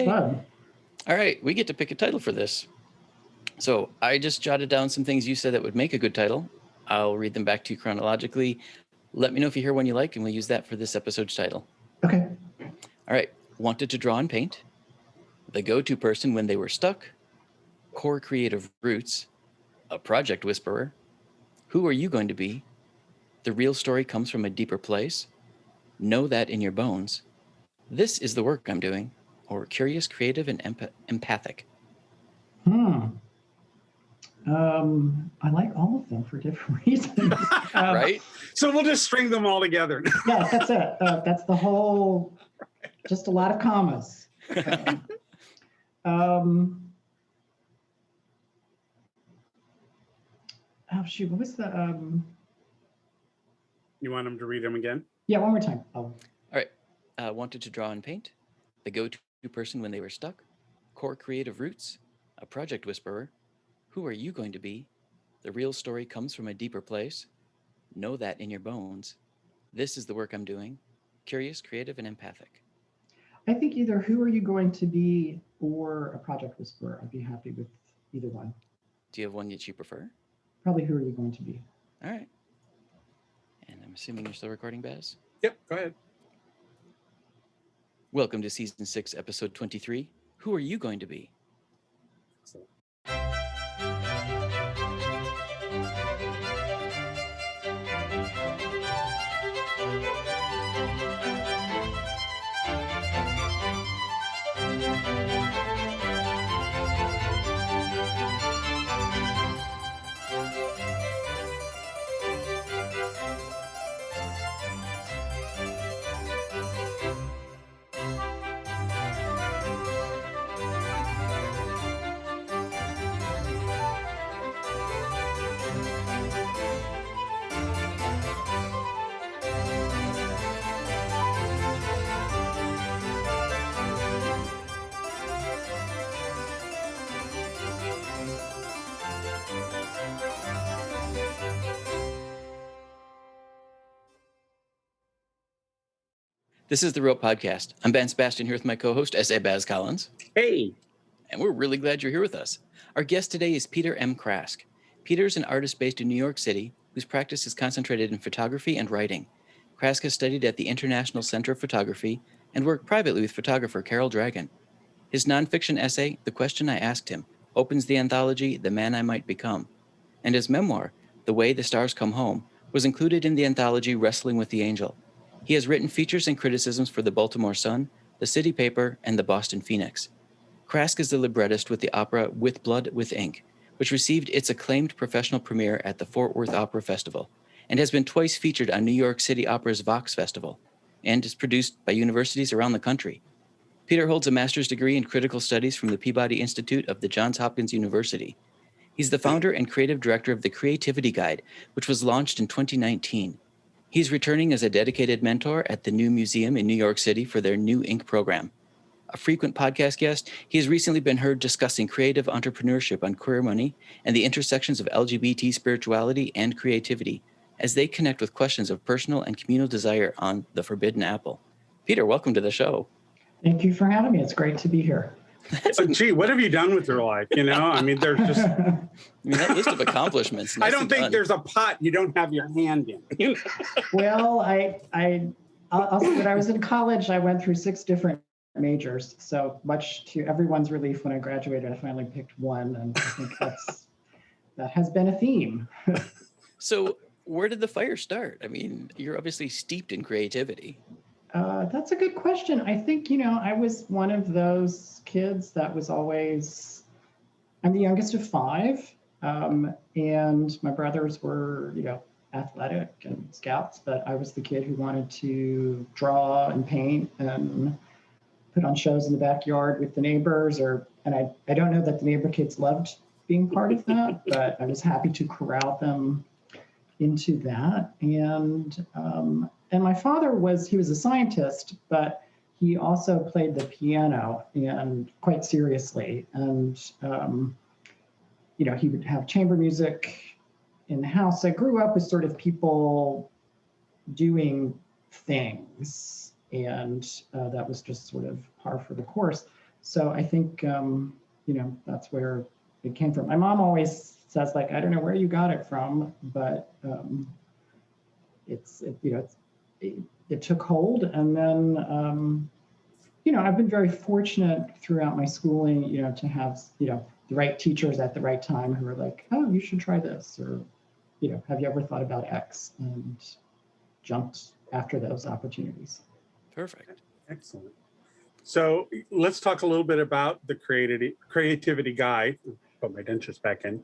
Fun. All right, we get to pick a title for this. So I just jotted down some things you said that would make a good title. I'll read them back to you chronologically. Let me know if you hear one you like, and we'll use that for this episode's title. Okay. All right, wanted to draw and paint. The go-to person when they were stuck. Core creative roots. A project whisperer. Who are you going to be? The real story comes from a deeper place. Know that in your bones. This is the work I'm doing. Or curious, creative, and empathic. I like all of them for different reasons. Right? So we'll just string them all together. Yeah, that's it. That's the whole, just a lot of commas. Oh shoot, what was the You want them to read them again? Yeah, one more time. All right. Wanted to draw and paint. The go-to person when they were stuck. Core creative roots. A project whisperer. Who are you going to be? The real story comes from a deeper place. Know that in your bones. This is the work I'm doing. Curious, creative, and empathic. I think either who are you going to be or a project whisperer. I'd be happy with either one. Do you have one that you prefer? Probably who are you going to be. All right. And I'm assuming you're still recording, Baz? Yep, go ahead. Welcome to Season 6, Episode 23. Who are you going to be? Excellent. This is The Real Podcast. I'm Ben Sebastian here with my co-host, S.A. Baz Collins. Hey. And we're really glad you're here with us. Our guest today is Peter M. Krask. Peter is an artist based in New York City whose practice is concentrated in photography and writing. Krask has studied at the International Center of Photography and worked privately with photographer Carol Dragon. His nonfiction essay, The Question I Asked Him, opens the anthology The Man I Might Become. And his memoir, The Way the Stars Come Home, was included in the anthology Wrestling with the Angel. He has written features and criticisms for the Baltimore Sun, the City Paper, and the Boston Phoenix. Krask is the librettist with the opera With Blood, With Ink, which received its acclaimed professional premiere at the Fort Worth Opera Festival, and has been twice featured on New York City Opera's Vox Festival, and is produced by universities around the country. Peter holds a master's degree in critical studies from the Peabody Institute of the Johns Hopkins University. He's the founder and creative director of the Creativity Guide, which was launched in 2019. He's returning as a dedicated mentor at the New Museum in New York City for their New Ink program. A frequent podcast guest, he has recently been heard discussing creative entrepreneurship on Queer Money and the intersections of LGBT spirituality and creativity as they connect with questions of personal and communal desire on The Forbidden Apple. Peter, welcome to the show. Thank you for having me. It's great to be here. So, gee, what have you done with your life? You know, I mean, there's just... that list of accomplishments. I don't think there's a pot you don't have your hand in. Well, I'll say that I was in college. I went through 6 different majors. So much to everyone's relief, when I graduated, I finally picked one. And I think that has been a theme. So where did the fire start? I mean, you're obviously steeped in creativity. That's a good question. I think, I was one of those kids that was always, I'm the youngest of 5, and my brothers were, athletic and scouts, but I was the kid who wanted to draw and paint and put on shows in the backyard with the neighbors, and I don't know that the neighbor kids loved being part of that, but I was happy to corral them into that. And my father he was a scientist, but he also played the piano, and quite seriously. And, he would have chamber music in the house. I grew up with sort of people doing things, and that was just sort of par for the course. So I think, that's where it came from. My mom always says, like, I don't know where you got it from, but it took hold. And then, I've been very fortunate throughout my schooling, to have, the right teachers at the right time who were like, oh, you should try this, or, have you ever thought about X, and jumped after those opportunities. Perfect. Excellent. So let's talk a little bit about the creativity guide. Put my dentures back in.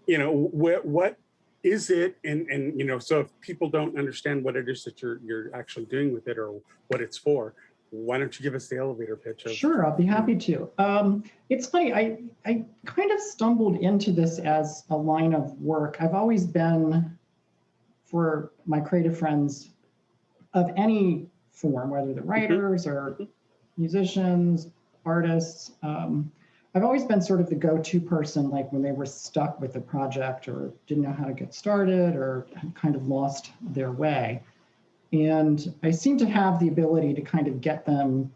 What is it? And so if people don't understand what it is that you're actually doing with it, or what it's for, why don't you give us the elevator pitch? Sure, I'll be happy to. It's funny, I kind of stumbled into this as a line of work. I've always been, for my creative friends of any form, whether they're writers or musicians, artists, I've always been sort of the go-to person, like when they were stuck with a project or didn't know how to get started or had kind of lost their way. And I seem to have the ability to kind of get them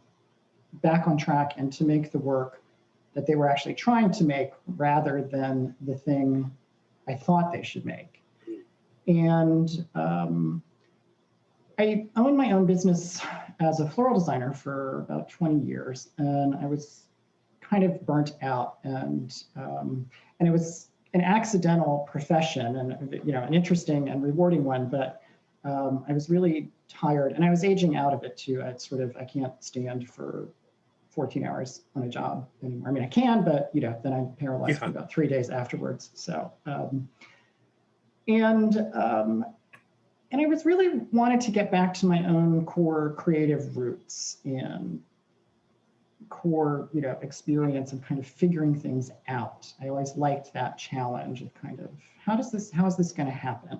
back on track and to make the work that they were actually trying to make rather than the thing I thought they should make. And I owned my own business as a floral designer for about 20 years, and I was kind of burnt out, and it was an accidental profession, and an interesting and rewarding one, but I was really tired, and I was aging out of it too. I can't stand for 14 hours on a job anymore. I mean, I can, but then I'm paralyzed for about 3 days afterwards. So, and I was really wanted to get back to my own core creative roots and core, experience and kind of figuring things out. I always liked that challenge of kind of, how is this going to happen?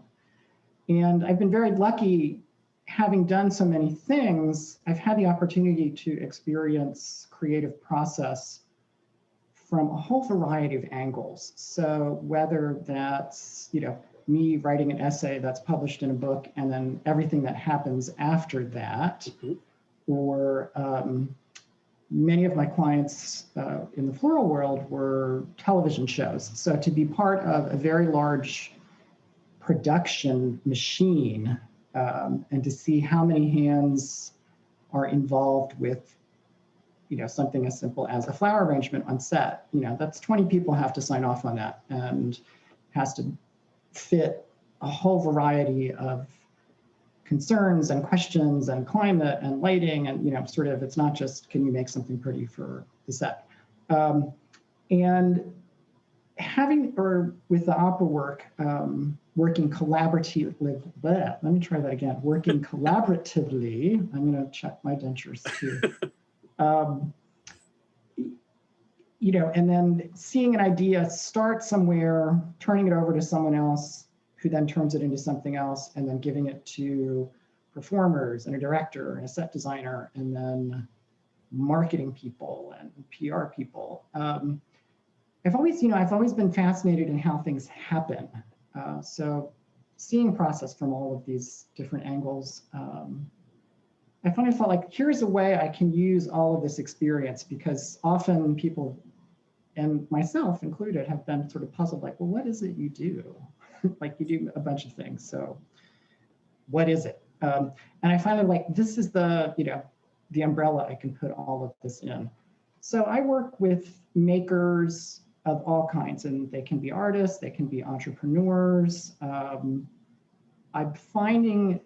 And I've been very lucky, having done so many things, I've had the opportunity to experience creative process from a whole variety of angles. So whether that's, me writing an essay that's published in a book and then everything that happens after that, or many of my clients in the floral world were television shows. So to be part of a very large production machine and to see how many hands are involved with, something as simple as a flower arrangement on set, that's 20 people have to sign off on that, and has to fit a whole variety of concerns and questions and climate and lighting, and it's not just, can you make something pretty for the set. And with the opera work, working collaboratively, working collaboratively, I'm going to check my dentures too. And then seeing an idea start somewhere, turning it over to someone else who then turns it into something else, and then giving it to performers and a director and a set designer, and then marketing people and PR people. I've always been fascinated in how things happen. So seeing process from all of these different angles, I finally felt like, here's a way I can use all of this experience, because often people, and myself included, have been sort of puzzled, like, well, what is it you do? Like, you do a bunch of things, so what is it? And I finally this is the umbrella I can put all of this in. So I work with makers of all kinds, and they can be artists, they can be entrepreneurs. I'm finding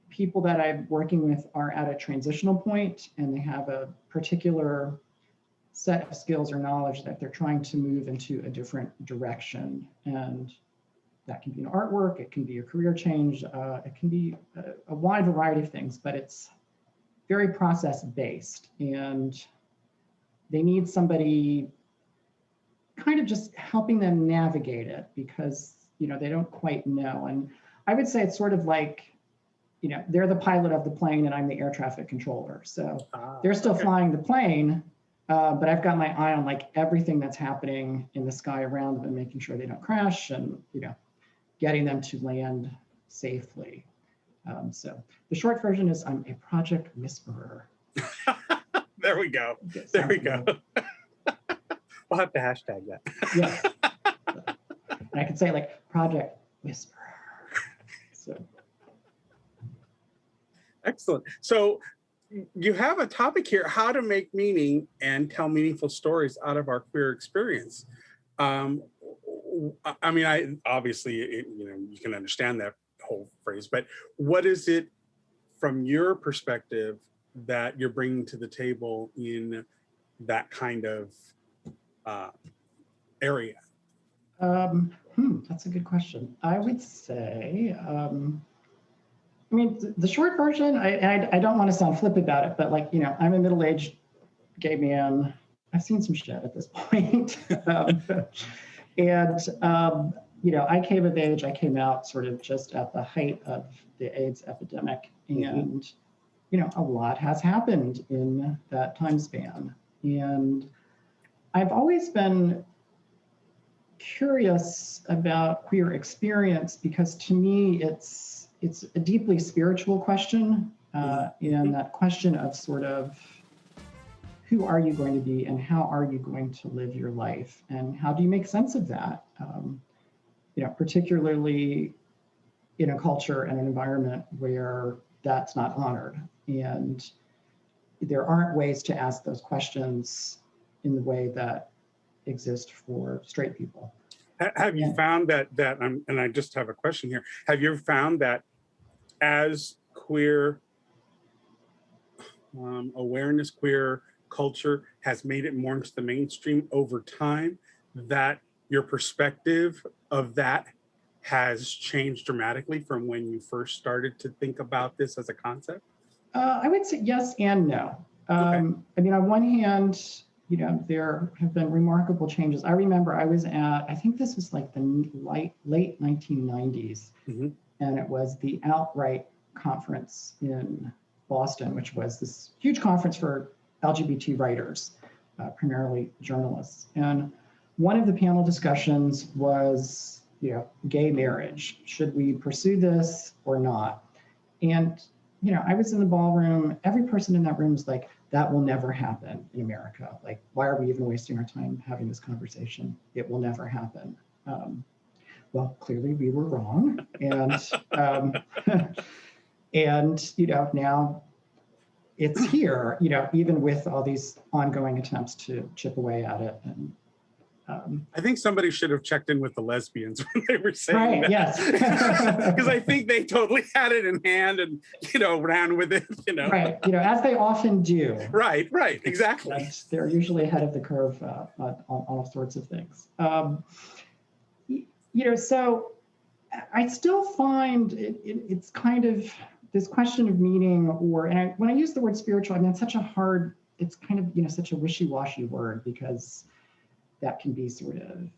people that I'm working with are at a transitional point, and they have a particular set of skills or knowledge that they're trying to move into a different direction. And that can be an artwork, it can be a career change, it can be a wide variety of things, but it's very process-based, and they need somebody kind of just helping them navigate it, because they don't quite know. And I would say it's sort of like, they're the pilot of the plane and I'm the air traffic controller. So they're still flying the plane, but I've got my eye on everything that's happening in the sky around them and making sure they don't crash, and getting them to land safely. So the short version is, I'm a project whisperer. There we go. It There we sounds go. We'll have to hashtag that. Yeah. And I could say like Project Whisper. So Excellent. So you have a topic here, how to make meaning and tell meaningful stories out of our queer experience. I mean, I obviously, you can understand that whole phrase, but what is it from your perspective that you're bringing to the table in that kind of area? That's a good question. I would say, I mean, the short version, I don't want to sound flip about it, but like, I'm a middle-aged gay man. I've seen some shit at this point. I came of age, I came out sort of just at the height of the AIDS epidemic. And, a lot has happened in that time span. And I've always been curious about queer experience because to me, it's a deeply spiritual question, and that question of sort of who are you going to be and how are you going to live your life and how do you make sense of that? Particularly in a culture and an environment where that's not honored. And there aren't ways to ask those questions in the way that exist for straight people. Have you found that and I just have a question here, have you ever found that as queer awareness, queer culture has made it more into the mainstream over time, that your perspective of that has changed dramatically from when you first started to think about this as a concept? I would say yes and no. Okay. I mean, on one hand, there have been remarkable changes. I remember I was at, I think this was like the late 1990s, and it was the Outright conference in Boston, which was this huge conference for LGBT writers, primarily journalists. And one of the panel discussions was, gay marriage. Should we pursue this or not? And, I was in the ballroom. Every person in that room was like, that will never happen in America. Like, why are we even wasting our time having this conversation? It will never happen. Well, clearly we were wrong. And, now it's here, even with all these ongoing attempts to chip away at it. And I think somebody should have checked in with the lesbians when they were saying right, that. yes. Because I think they totally had it in hand and, ran with it, Right, as they often do. Right, exactly. And they're usually ahead of the curve on all sorts of things. So I still find it's kind of this question of meaning, when I use the word spiritual, I mean, it's kind of, such a wishy-washy word because that can be sort of,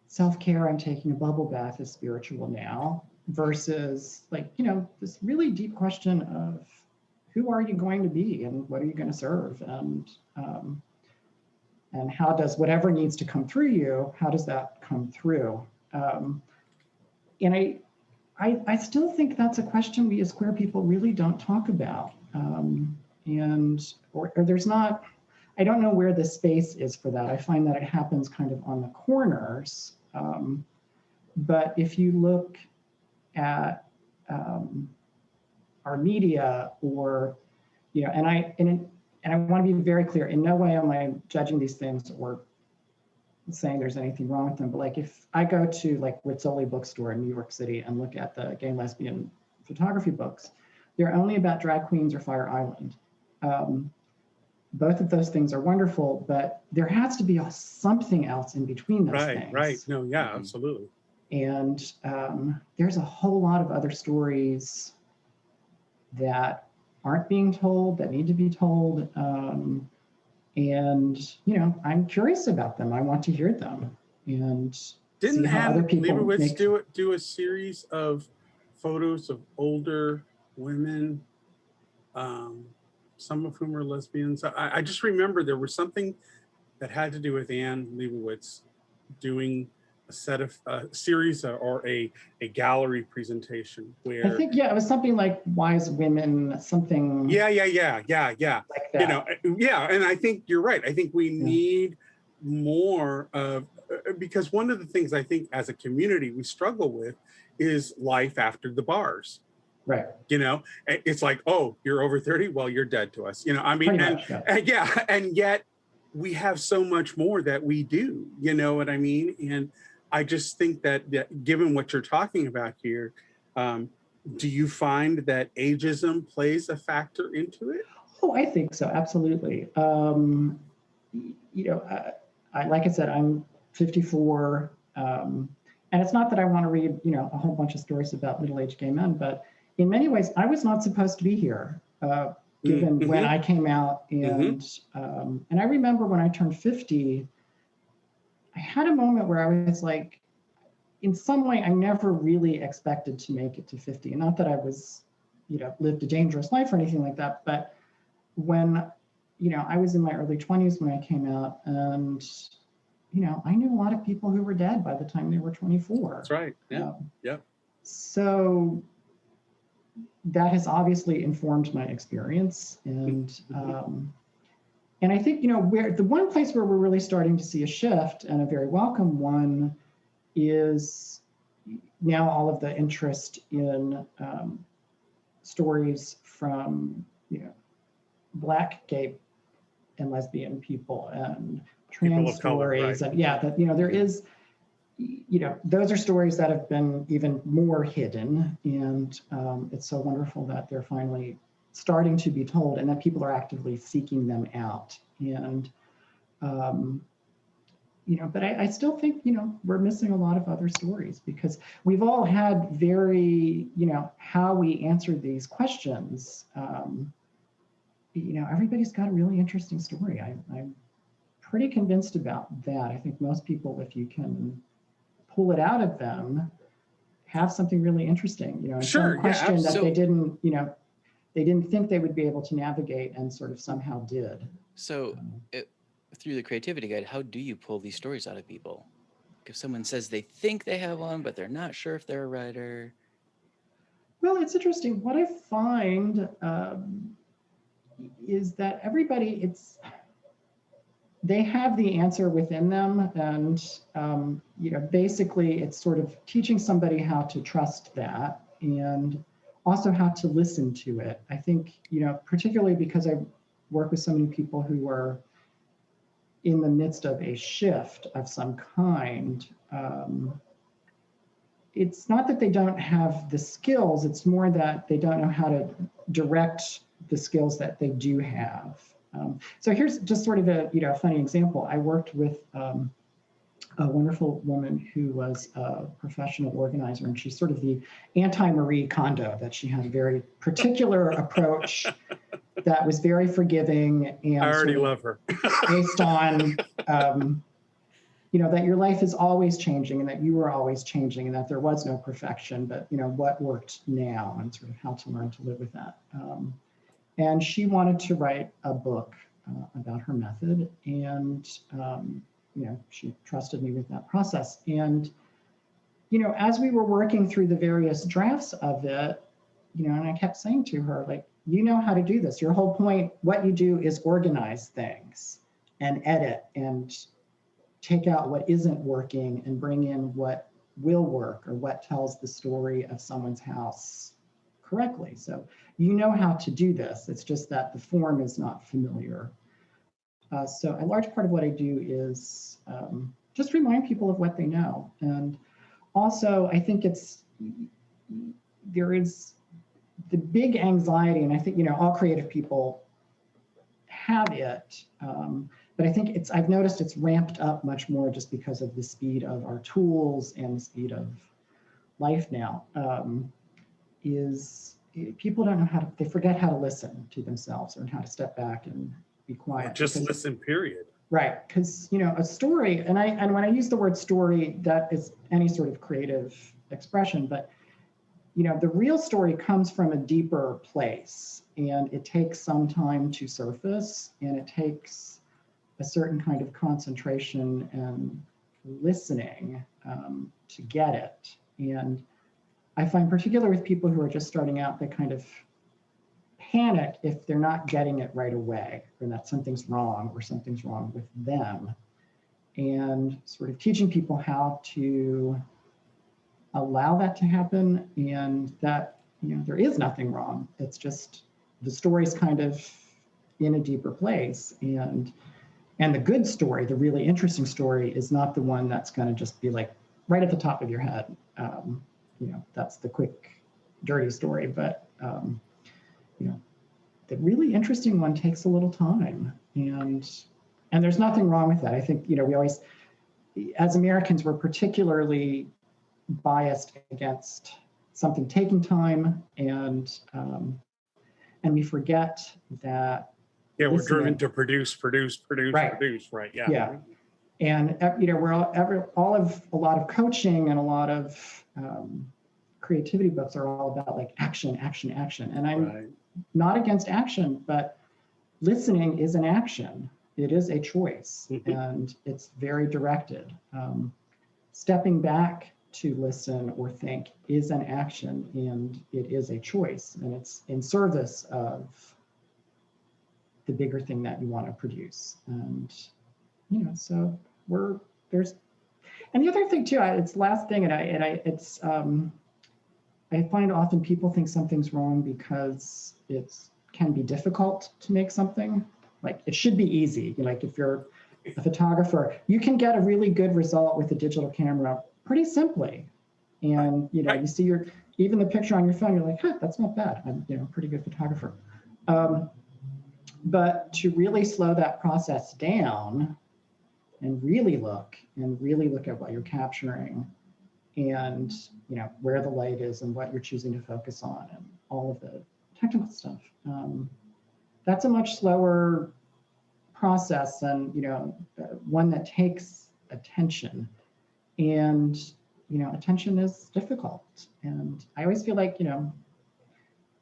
self-care, I'm taking a bubble bath is spiritual now, versus like, this really deep question of who are you going to be and what are you going to serve? And how does whatever needs to come through you, how does that come through? And I still think that's a question we as queer people really don't talk about. Or there's not, I don't know where the space is for that. I find that it happens kind of on the corners. But if you look at our media or, and I want to be very clear, in no way am I judging these things or saying there's anything wrong with them. But like if I go to like Rizzoli bookstore in New York City and look at the gay and lesbian photography books, they're only about drag queens or Fire Island. Both of those things are wonderful, but there has to be something else in between those things. Right. No, yeah, absolutely. And there's a whole lot of other stories that aren't being told, that need to be told. And, I'm curious about them. I want to hear them. And didn't see how other people Leibowitz do a series of photos of older women, some of whom are lesbians? I just remember there was something that had to do with Anne Leibowitz doing set of series or a gallery presentation where I think, yeah, it was something like Wise Women, something yeah like that. you know, yeah, and I think you're right. I think we need more of because one of the things I think as a community we struggle with is life after the bars. Right. You know, it's like, oh, you're over 30, well, you're dead to us. You know, I mean, and yet we have so much more that we do, you know what I mean? And I just think that given what you're talking about here, do you find that ageism plays a factor into it? Oh, I think so, absolutely. You know, like I said, I'm 54, and it's not that I want to read, you know, a whole bunch of stories about middle-aged gay men, but in many ways, I was not supposed to be here. Given when I came out, and I remember when I turned 50, I had a moment where I was like, in some way, I never really expected to make it to 50. And not that I was, you know, lived a dangerous life or anything like that, but when, you know, I was in my early 20s when I came out, and, you know, I knew a lot of people who were dead by the time they were 24. That's right. Yeah. So that has obviously informed my experience, and I think, you know, where the one place where we're really starting to see a shift, and a very welcome one, is now all of the interest in stories from, you know, Black gay and lesbian people and trans stories, right. And that, you know, there is, you know, those are stories that have been even more hidden, and it's so wonderful that they're finally starting to be told, and that people are actively seeking them out. And you know, but I still think, you know, we're missing a lot of other stories, because we've all had very, you know, how we answered these questions. You know, everybody's got a really interesting story. I'm pretty convinced about that. I think most people, if you can pull it out of them, have something really interesting, you know, and some question that they didn't, you know, they didn't think they would be able to navigate, and sort of somehow did. So through the Creativity Guide, how do you pull these stories out of people? If someone says they think they have one, but they're not sure if they're a writer. Well, it's interesting. What I find is that everybody, they have the answer within them, and you know, basically it's sort of teaching somebody how to trust that, and also how to listen to it. I think, you know, particularly because I work with so many people who are in the midst of a shift of some kind, it's not that they don't have the skills, it's more that they don't know how to direct the skills that they do have. So here's just sort of a, you know, funny example. I worked with a wonderful woman who was a professional organizer, and she's sort of the anti-Marie Kondo, that she had a very particular approach that was very forgiving, and I already love her. based on, you know, that your life is always changing, and that you were always changing, and that there was no perfection, but, you know, what worked now, and sort of how to learn to live with that. And she wanted to write a book about her method, and you know, she trusted me with that process. And, you know, as we were working through the various drafts of it, you know, and I kept saying to her, like, you know how to do this. Your whole point, what you do is organize things and edit and take out what isn't working and bring in what will work, or what tells the story of someone's house correctly. So you know how to do this. It's just that the form is not familiar. So a large part of what I do is just remind people of what they know. And also, I think there is the big anxiety, and I think, you know, all creative people have it, but I think I've noticed it's ramped up much more just because of the speed of our tools and the speed of life now, is people don't know they forget how to listen to themselves, or how to step back and be quiet. Or just listen, period. Right, because, you know, a story, and when I use the word story, that is any sort of creative expression, but, you know, the real story comes from a deeper place, and it takes some time to surface, and it takes a certain kind of concentration and listening to get it. And I find particularly with people who are just starting out, they kind of panic if they're not getting it right away, or that something's wrong with them. And sort of teaching people how to allow that to happen, and that, you know, there is nothing wrong. It's just the story's kind of in a deeper place, and the good story, the really interesting story, is not the one that's going to just be like right at the top of your head. You know, that's the quick, dirty story. But you know, the really interesting one takes a little time, and there's nothing wrong with that. I think, you know, we always, as Americans, we're particularly biased against something taking time, and we forget that. Yeah, we're listening, driven to produce, right. produce, right? Yeah. Yeah, and you know, we're a lot of coaching and a lot of creativity books are all about like action, action, action. And I'm not against action, but listening is an action. It is a choice, and it's very directed. Stepping back to listen or think is an action, and it is a choice, and it's in service of the bigger thing that you want to produce. And, you know, so and the other thing too, it's the last thing, I find often people think something's wrong because it can be difficult to make something. Like, it should be easy. Like, if you're a photographer, you can get a really good result with a digital camera pretty simply. And, you know, you see even the picture on your phone, you're like, huh, that's not bad. I'm, you know, a pretty good photographer. But to really slow that process down and really look at what you're capturing, and, you know, where the light is and what you're choosing to focus on and all of the technical stuff. That's a much slower process, and, you know, one that takes attention. And, you know, attention is difficult. And I always feel like, you know,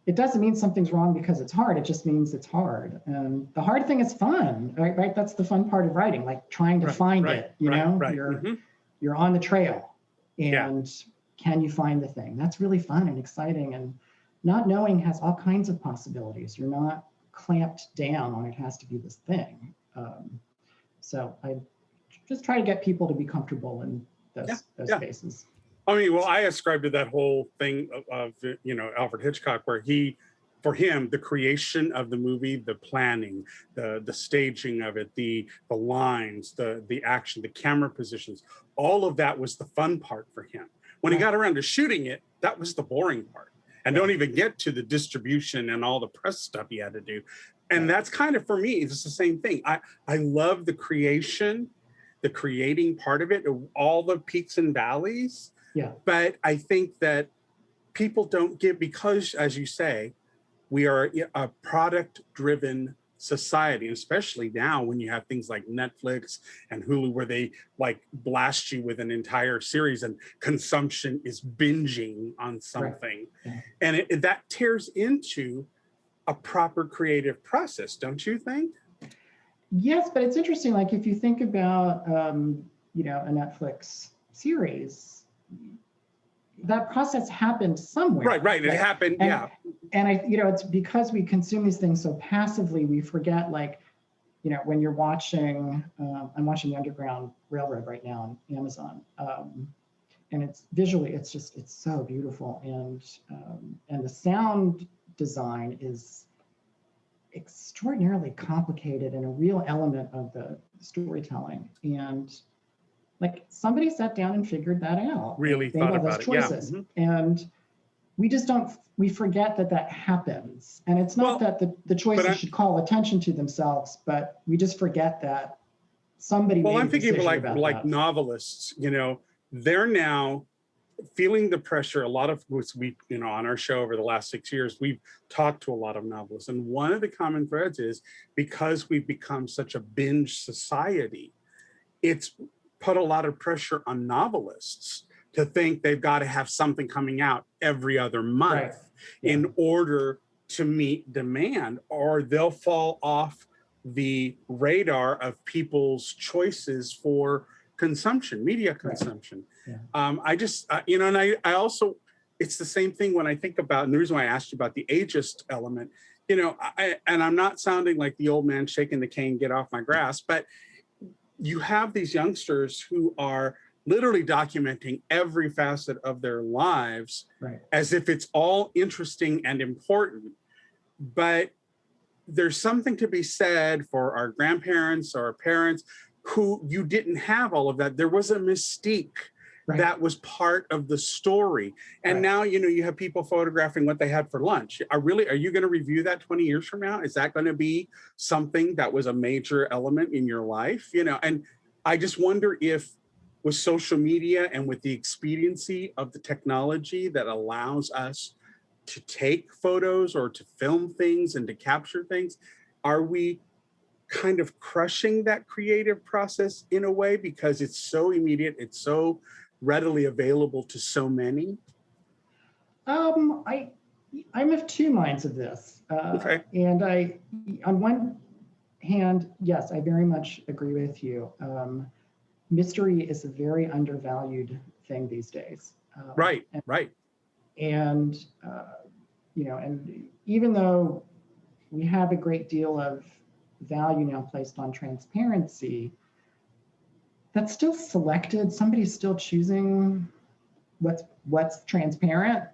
it doesn't mean something's wrong because it's hard. It just means it's hard. And the hard thing is fun, right? That's the fun part of writing, like trying to find it, you know, you're on the trail, and can you find the thing? That's really fun and exciting. And not knowing has all kinds of possibilities. You're not clamped down on it has to be this thing. So I just try to get people to be comfortable in those spaces. I mean, well, I ascribe to that whole thing of, you know, Alfred Hitchcock, where for him, the creation of the movie, the planning, the staging of it, the lines, the action, the camera positions, all of that was the fun part for him. When he got around to shooting it, that was the boring part. And don't even get to the distribution and all the press stuff he had to do. And that's kind of, for me, it's the same thing. I love the creation, the creating part of it, all the peaks and valleys. Yeah. But I think that people don't give, because, as you say, we are a product-driven society, especially now when you have things like Netflix and Hulu, where they like blast you with an entire series, and consumption is binging on something. And that tears into a proper creative process, don't you think? Yes, but it's interesting. Like, if you think about, you know, a Netflix series, that process happened somewhere. Right. It happened, And I, you know, it's because we consume these things so passively, we forget, like, you know, when you're watching, I'm watching the Underground Railroad right now on Amazon. And it's visually, it's so beautiful. And the sound design is extraordinarily complicated and a real element of the storytelling. And like, somebody sat down and figured that out. Really thought about it. Choices. And we just we forget that happens. And it's not that the choices should call attention to themselves, but we just forget that somebody made I'm thinking about like novelists, you know, they're now feeling the pressure. A lot of which we, you know, on our show over the last 6 years, we've talked to a lot of novelists. And one of the common threads is, because we've become such a binge society, it's put a lot of pressure on novelists to think they've got to have something coming out every other month in order to meet demand, or they'll fall off the radar of people's choices for consumption, media consumption. Right. Yeah. I just, and I also, it's the same thing when I think about, and the reason why I asked you about the ageist element, and I'm not sounding like the old man shaking the cane, get off my grass, but you have these youngsters who are literally documenting every facet of their lives, right, as if it's all interesting and important. But there's something to be said for our grandparents or our parents who you didn't have all of that. There was a mystique, right, that was part of the story. And right, now, you have people photographing what they had for lunch. Are you going to review that 20 years from now? Is that going to be something that was a major element in your life? And I just wonder if with social media and with the expediency of the technology that allows us to take photos or to film things and to capture things, are we kind of crushing that creative process in a way because it's so immediate, it's so readily available to so many? I'm of two minds of this. Okay. And on one hand, yes, I very much agree with you. Mystery is a very undervalued thing these days. Right. And, and even though we have a great deal of value now placed on transparency, that's still selected. Somebody's still choosing what's transparent.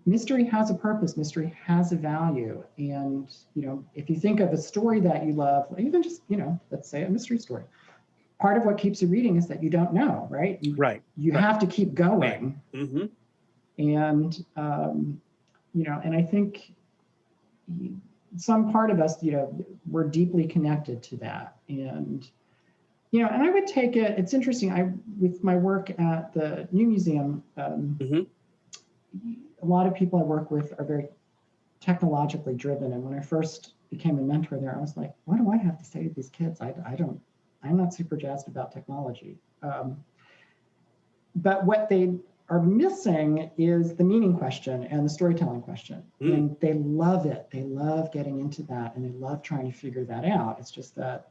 Mystery has a purpose. Mystery has a value. And, if you think of a story that you love, even just, let's say a mystery story, part of what keeps you reading is that you don't know, right? You have to keep going. Right. Mm-hmm. And, and I think some part of us, we're deeply connected to that. And, and I would take it, it's interesting, with my work at the New Museum, mm-hmm, a lot of people I work with are very technologically driven. And when I first became a mentor there, I was like, what do I have to say to these kids? I'm not super jazzed about technology. But what they are missing is the meaning question and the storytelling question. Mm. And they love it. They love getting into that and they love trying to figure that out. It's just that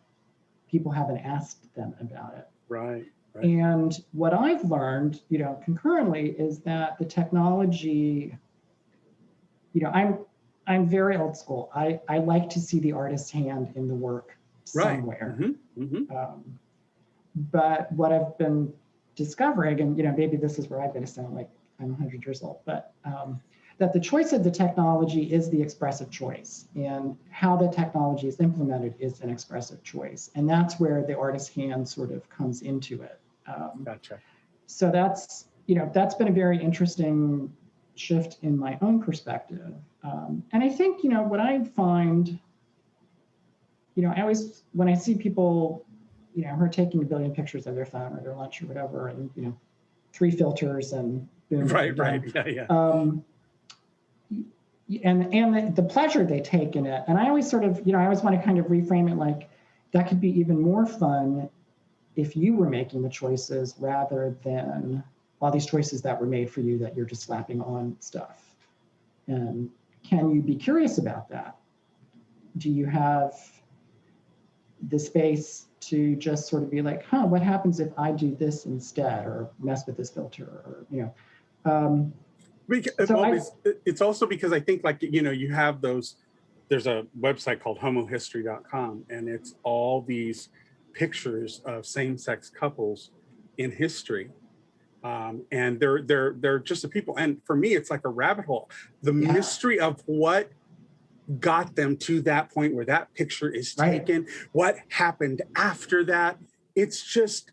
people haven't asked them about it. Right. And what I've learned, concurrently is that the technology, I'm very old school. I like to see the artist's hand in the work somewhere. Right. Mm-hmm. Mm-hmm. But what I've been discovering, and maybe this is where I'm going to sound like I'm 100 years old, but that the choice of the technology is the expressive choice, and how the technology is implemented is an expressive choice, and that's where the artist's hand sort of comes into it. Gotcha. So that's been a very interesting shift in my own perspective, and I think what I find, I always, when I see people, who are taking a billion pictures of their phone or their lunch or whatever, and 3 filters and boom, right, yeah. And the pleasure they take in it, and I always sort of, I always want to kind of reframe it like that could be even more fun if you were making the choices rather than all these choices that were made for you that you're just slapping on stuff. And can you be curious about that? Do you have the space to just sort of be like, what happens if I do this instead, or mess with this filter, or, it's also because I think you have those, there's a website called homohistory.com, and it's all these pictures of same-sex couples in history. And they're just the people. And for me, it's like a rabbit hole. The mystery of what got them to that point where that picture is taken, what happened after that. It's just,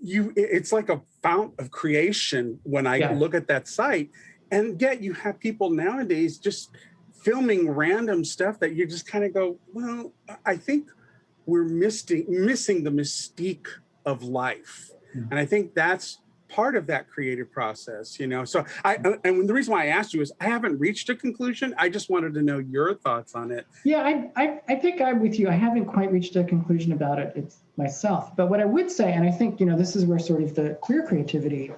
it's like a fount of creation when I look at that site. And yet you have people nowadays just filming random stuff that you just kind of go, well, I think we're missing the mystique of life. And I think that's part of that creative process, So and the reason why I asked you is I haven't reached a conclusion. I just wanted to know your thoughts on it. Yeah, I think I'm with you. I haven't quite reached a conclusion about it. It's myself. But what I would say, and I think, this is where sort of the queer creativity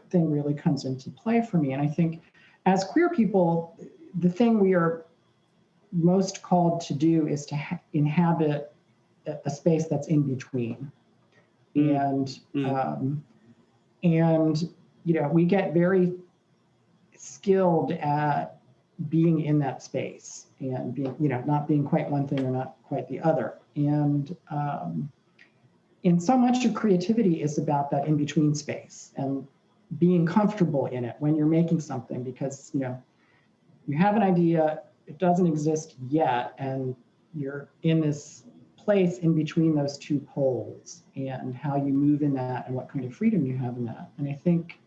thing really comes into play for me. And I think as queer people, the thing we are most called to do is to inhabit a space that's in between. And we get very skilled at being in that space and being, not being quite one thing or not quite the other. And so much of creativity is about that in-between space and being comfortable in it when you're making something, because, you have an idea, it doesn't exist yet, and you're in this place in between those two poles, and how you move in that and what kind of freedom you have in that. And I think,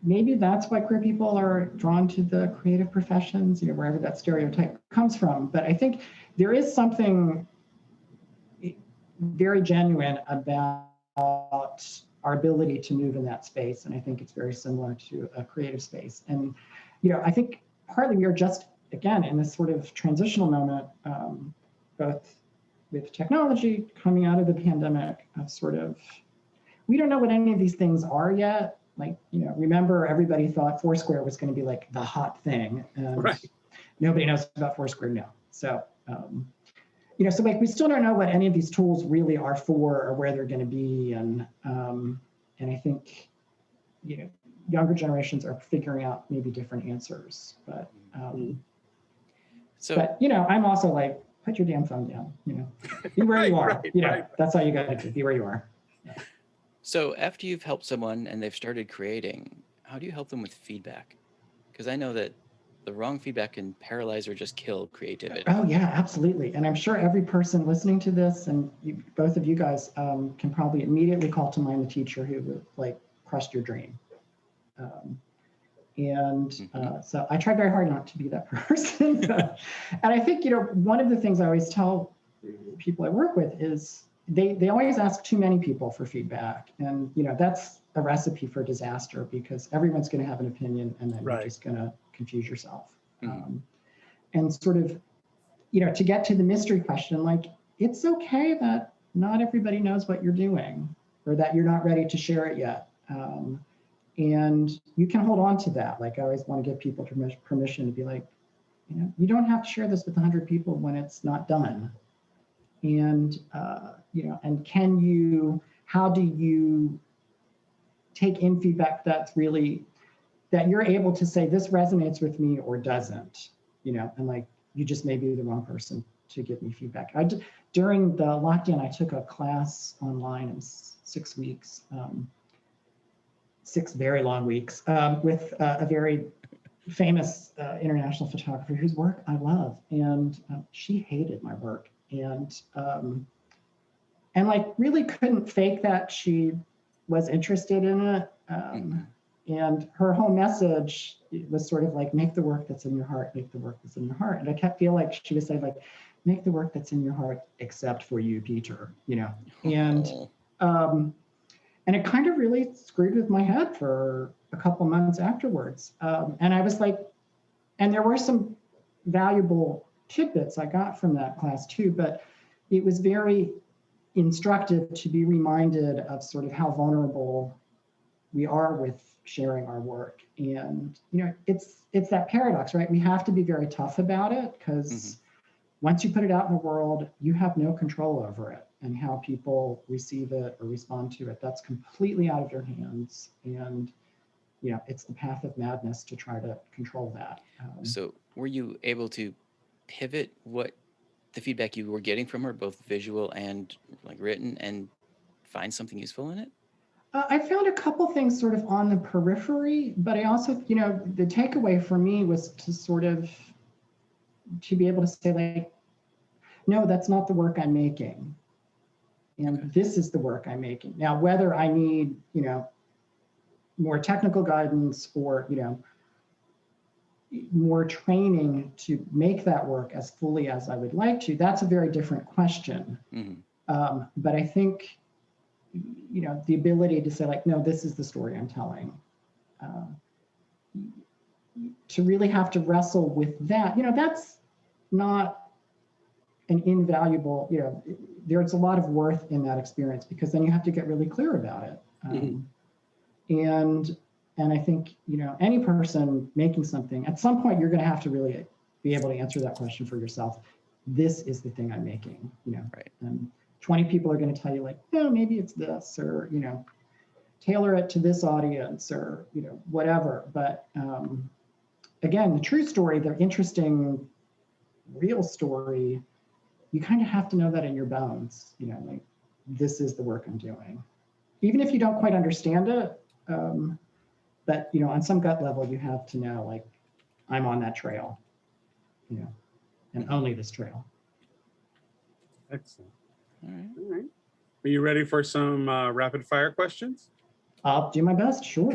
maybe that's why queer people are drawn to the creative professions, wherever that stereotype comes from. But I think there is something very genuine about our ability to move in that space. And I think it's very similar to a creative space. And, I think partly we are just, again, in this sort of transitional moment, both with technology coming out of the pandemic, of sort of, we don't know what any of these things are yet. Like, remember, everybody thought Foursquare was going to be like the hot thing, and right. Nobody knows about Foursquare now. So, so like we still don't know what any of these tools really are for or where they're going to be, and I think, younger generations are figuring out maybe different answers, but I'm also like, put your damn phone down, be where you are, that's all you got to do, be where you are. So after you've helped someone and they've started creating, how do you help them with feedback? Because I know that the wrong feedback can paralyze or just kill creativity. Oh yeah, absolutely. And I'm sure every person listening to this, and both of you guys can probably immediately call to mind the teacher who like crushed your dream. So I try very hard not to be that person. And I think, one of the things I always tell people I work with is they always ask too many people for feedback. And, that's a recipe for disaster, because everyone's going to have an opinion, and then you're just going to confuse yourself. And sort of, to get to the mystery question, like, it's okay that not everybody knows what you're doing, or that you're not ready to share it yet. And you can hold on to that. Like, I always want to give people permission to be like, you don't have to share this with 100 people when it's not done. And, and how do you take in feedback that's really, that you're able to say, this resonates with me or doesn't, and like, you just may be the wrong person to give me feedback. During the lockdown, I took a class online in 6 weeks, 6 very long weeks, with a very famous international photographer whose work I love. And she hated my work, and like really couldn't fake that she was interested in it. And her whole message was sort of like, make the work that's in your heart, make the work that's in your heart. And I kept feeling like she would say, like, make the work that's in your heart, except for you, Peter, and it kind of really screwed with my head for a couple months afterwards. And I was like, and there were some valuable tidbits I got from that class too, but it was very instructive to be reminded of sort of how vulnerable we are with sharing our work. And, it's that paradox, right? We have to be very tough about it, because once you put it out in the world, you have no control over it, and how people receive it or respond to it. That's completely out of your hands. And, it's the path of madness to try to control that. So were you able to pivot what the feedback you were getting from her, both visual and like written, and find something useful in it? I found a couple things sort of on the periphery, but I also, the takeaway for me was to sort of, to be able to say, like, no, that's not the work I'm making. And this is the work I'm making. Now, whether I need, more technical guidance or, more training to make that work as fully as I would like to, that's a very different question. But I think, the ability to say, like, no, this is the story I'm telling, to really have to wrestle with that, that's not an invaluable, there's a lot of worth in that experience, because then you have to get really clear about it. And I think, any person making something, at some point, you're going to have to really be able to answer that question for yourself. this is the thing I'm making, Right. and 20 people are going to tell you like, no, maybe it's this, or, tailor it to this audience, or, whatever. But again, the true story, the interesting, real story, you kind of have to know that in your bones, like, this is the work I'm doing. Even if you don't quite understand it, but, on some gut level, you have to know, like, I'm on that trail, and only this trail. Excellent. All right. All right. Are you ready for some rapid fire questions? I'll do my best, sure.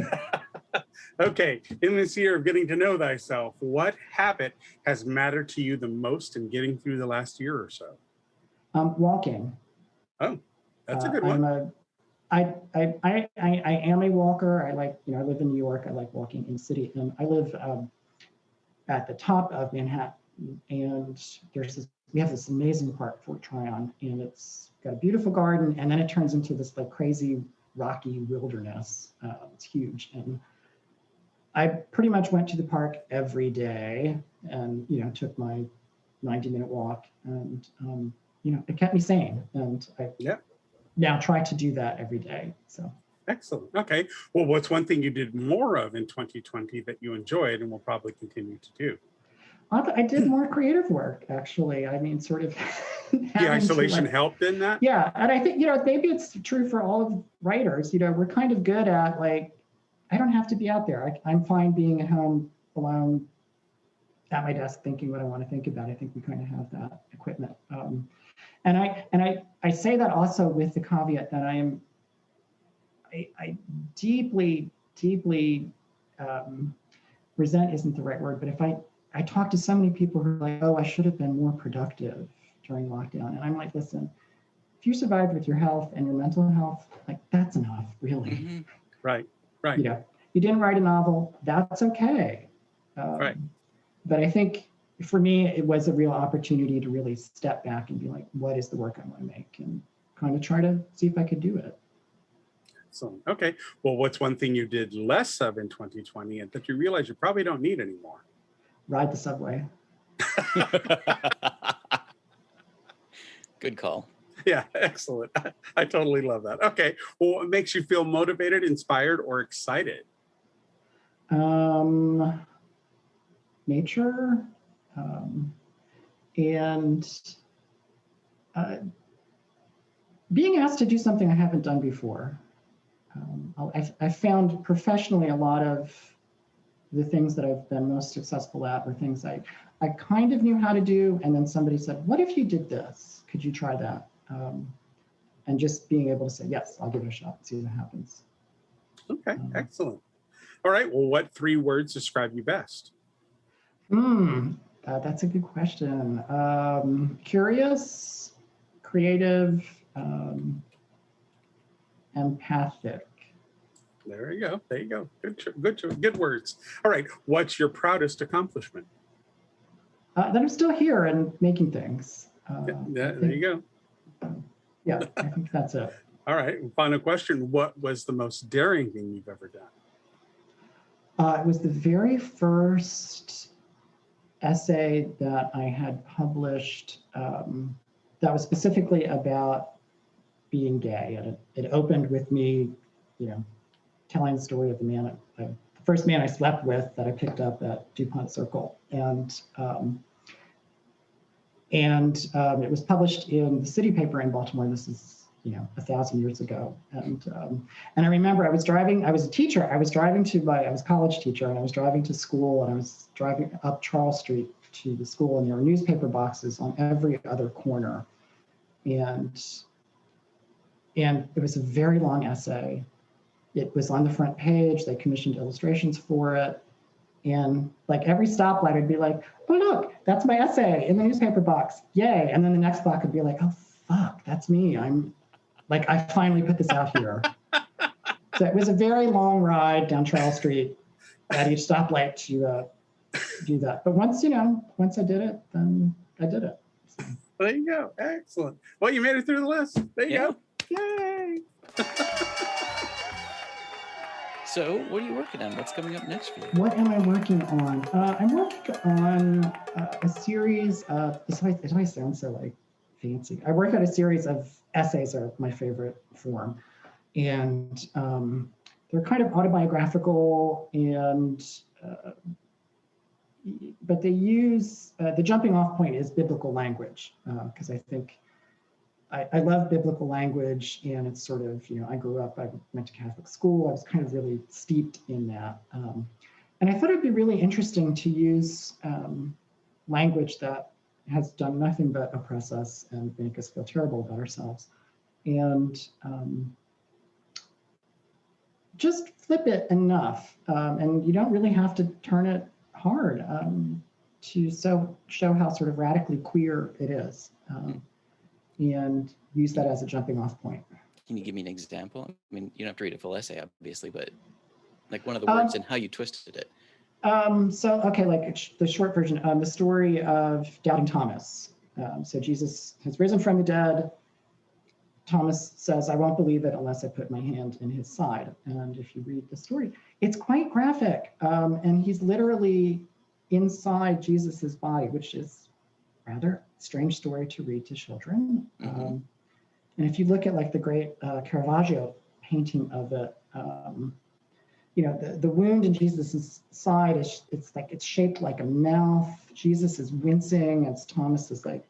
Okay. In this year of getting to know thyself, what habit has mattered to you the most in getting through the last year or so? Walking. Oh, that's a good one. I am a walker. I like, I live in New York. I like walking in the city. And I live at the top of Manhattan. And we have this amazing park, Fort Tryon, and it's got a beautiful garden. And then it turns into this like crazy rocky wilderness. It's huge. And I pretty much went to the park every day and, took my 90-minute walk, and, it kept me sane. And I now try to do that every day. So. Excellent. Okay. Well, what's one thing you did more of in 2020 that you enjoyed and will probably continue to do? I did more creative work, actually. I mean, sort of. The isolation helped in that? Yeah. And I think, maybe it's true for all of writers. We're kind of good at, like, I don't have to be out there. I'm fine being at home alone at my desk thinking what I want to think about. I think we kind of have that equipment. And I say that also with the caveat that I deeply resent isn't the right word, but if I talk to so many people who are like, oh, I should have been more productive during lockdown. And I'm like, listen, if you survived with your health and your mental health, like, that's enough, really. Mm-hmm. Right. You didn't write a novel, that's okay. Right. But I think for me, it was a real opportunity to really step back and be like, what is the work I want to make? And kind of try to see if I could do it. So, okay. Well, what's one thing you did less of in 2020 and that you realize you probably don't need anymore? Ride the subway. Good call. Yeah, excellent. I totally love that. Okay. Well, what makes you feel motivated, inspired, or excited? Nature, and being asked to do something I haven't done before. I've found professionally a lot of the things that I've been most successful at were things I kind of knew how to do, and then somebody said, what if you did this? Could you try that? And just being able to say, yes, I'll give it a shot, see what happens. Okay, excellent. All right, well, what 3 words describe you best? That's a good question. Curious, creative, empathic. There you go. There you go. Good words. All right. What's your proudest accomplishment? That I'm still here and making things. There you go. Yeah, I think that's it. All right. Final question. What was the most daring thing you've ever done? It was the very first essay that I had published that was specifically about being gay. And it opened with me, telling the story of the first man I slept with that I picked up at DuPont Circle. And it was published in the city paper in Baltimore. This is, 1,000 years ago. And I remember I was a teacher. I was a college teacher, and I was driving to school, and I was driving up Charles Street to the school, and there were newspaper boxes on every other corner. And it was a very long essay. It was on the front page. They commissioned illustrations for it. And like every stoplight, I'd be like, oh, look, that's my essay in the newspaper box. Yay. And then the next block would be like, oh, fuck, that's me. I finally put this out here. So it was a very long ride down Charles Street at each stoplight to do that. But once I did it, then I did it. So. There you go. Excellent. Well, you made it through the list. There you go. Yay. So, what are you working on? What's coming up next for you? What am I working on? I'm working on a series of, it always sounds so like fancy. I work on a series of essays are my favorite form. And they're kind of autobiographical and, but they use, the jumping off point is biblical language, because I think I love biblical language, and it's sort of, I grew up, I went to Catholic school, I was kind of really steeped in that. And I thought it'd be really interesting to use language that has done nothing but oppress us and make us feel terrible about ourselves. And just flip it enough. And you don't really have to turn it hard to show how sort of radically queer it is. And use that as a jumping off point. Can you give me an example? I mean, you don't have to read a full essay, obviously, but like one of the words and how you twisted it. Okay, like the short version, the story of doubting Thomas. So Jesus has risen from the dead. Thomas says, I won't believe it unless I put my hand in his side. And if you read the story, it's quite graphic. And he's literally inside Jesus's body, which is rather strange story to read to children. And if you look at like the great Caravaggio painting of it, the wound in Jesus's side it's shaped like a mouth. Jesus is wincing as Thomas is like,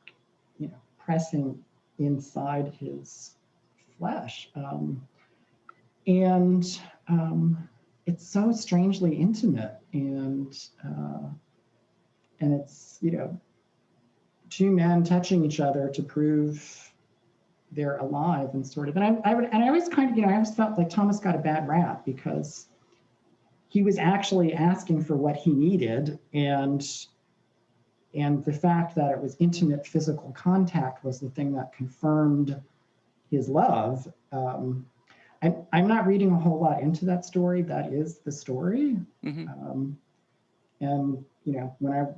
pressing inside his flesh. And it's so strangely intimate, and it's, two men touching each other to prove they're alive and sort of, and I always kind of, I always felt like Thomas got a bad rap because he was actually asking for what he needed, and the fact that it was intimate physical contact was the thing that confirmed his love. I'm not reading a whole lot into that story. That is the story. And, when our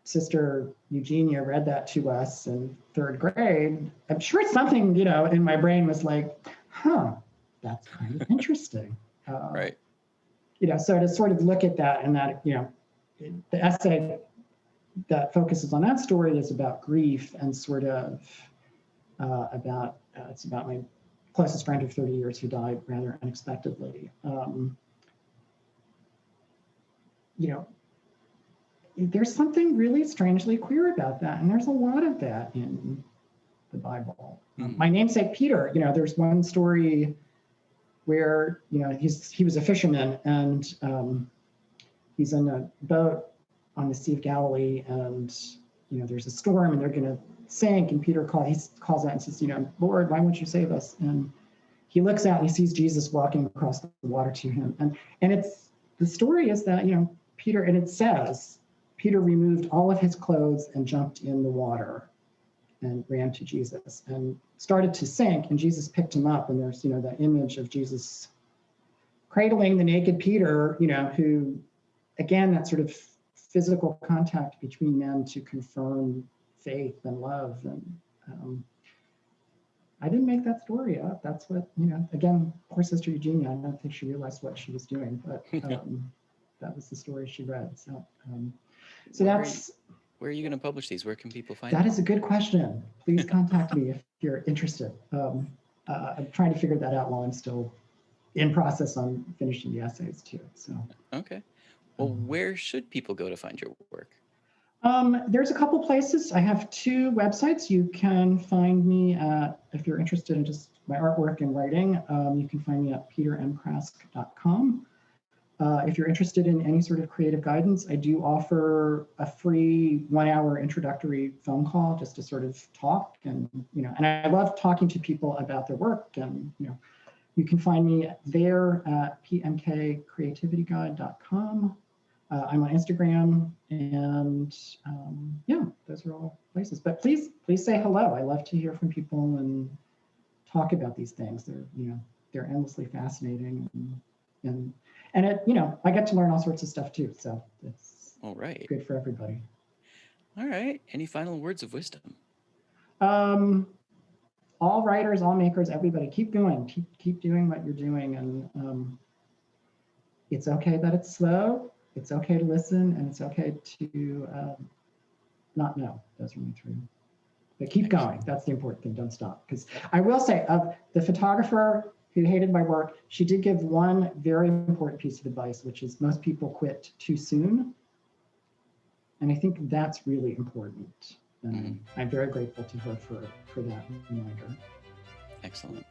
sister Eugenia read that to us in third grade, I'm sure something, in my brain was like, that's kind of interesting. Right. So to sort of look at that, and that, the essay that focuses on that story is about grief and sort of it's about my closest friend of 30 years who died rather unexpectedly. There's something really strangely queer about that, and there's a lot of that in the Bible. My namesake Peter, there's one story where he was a fisherman, and he's in a boat on the Sea of Galilee, and there's a storm, and they're going to sink, and Peter calls out and says, Lord, why won't you save us? And he looks out and he sees Jesus walking across the water to him, and it's the story is that Peter, and it says Peter removed all of his clothes and jumped in the water and ran to Jesus and started to sink, and Jesus picked him up, and there's that image of Jesus cradling the naked Peter, who, again, that sort of physical contact between men to confirm faith and love. And I didn't make that story up. That's what, again, poor Sister Eugenia, I don't think she realized what she was doing, but that was the story she read. So where are you going to publish these? Where can people find that? Is a good question. Please contact me if you're interested. I'm trying to figure that out while I'm still in process on finishing the essays too. So okay. Well, where should people go to find your work? There's a couple places. I have two websites. You can find me at, if you're interested in just my artwork and writing, you can find me at petermkrask.com. If you're interested in any sort of creative guidance, I do offer a free 1-hour introductory phone call just to sort of talk, and and I love talking to people about their work, and you can find me there at pmkcreativityguide.com. I'm on Instagram, and those are all places. But please say hello. I love to hear from people and talk about these things. They're endlessly fascinating, and it, I get to learn all sorts of stuff too. So it's all right. Good for everybody. All right. Any final words of wisdom? All writers, all makers, everybody, keep going. Keep doing what you're doing, and it's okay that it's slow. It's okay to listen, and it's okay to not know. Those are my three. But keep going. That's the important thing. Don't stop. Because I will say, of the photographer who hated my work, she did give one very important piece of advice, which is most people quit too soon. And I think that's really important. And I'm very grateful to her for that reminder. Excellent.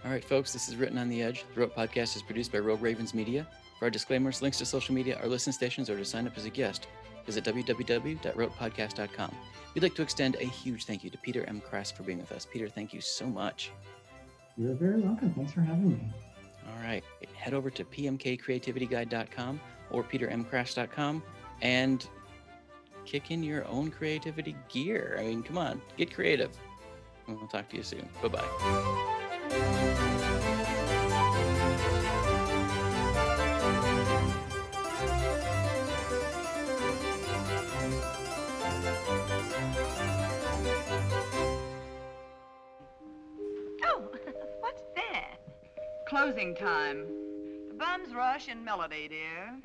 All right, folks, this is Written on the Edge. The Wrote Podcast is produced by Rogue Ravens Media. For our disclaimers, links to social media, our listen stations, or to sign up as a guest, visit www.rotepodcast.com. We'd like to extend a huge thank you to Peter M. Krask for being with us. Peter, thank you so much. You're very welcome. Thanks for having me. All right. Head over to pmkcreativityguide.com or petermkrask.com and kick in your own creativity gear. I mean, come on, get creative. And we'll talk to you soon. Bye-bye. Closing time. The bums rush in melody, dear.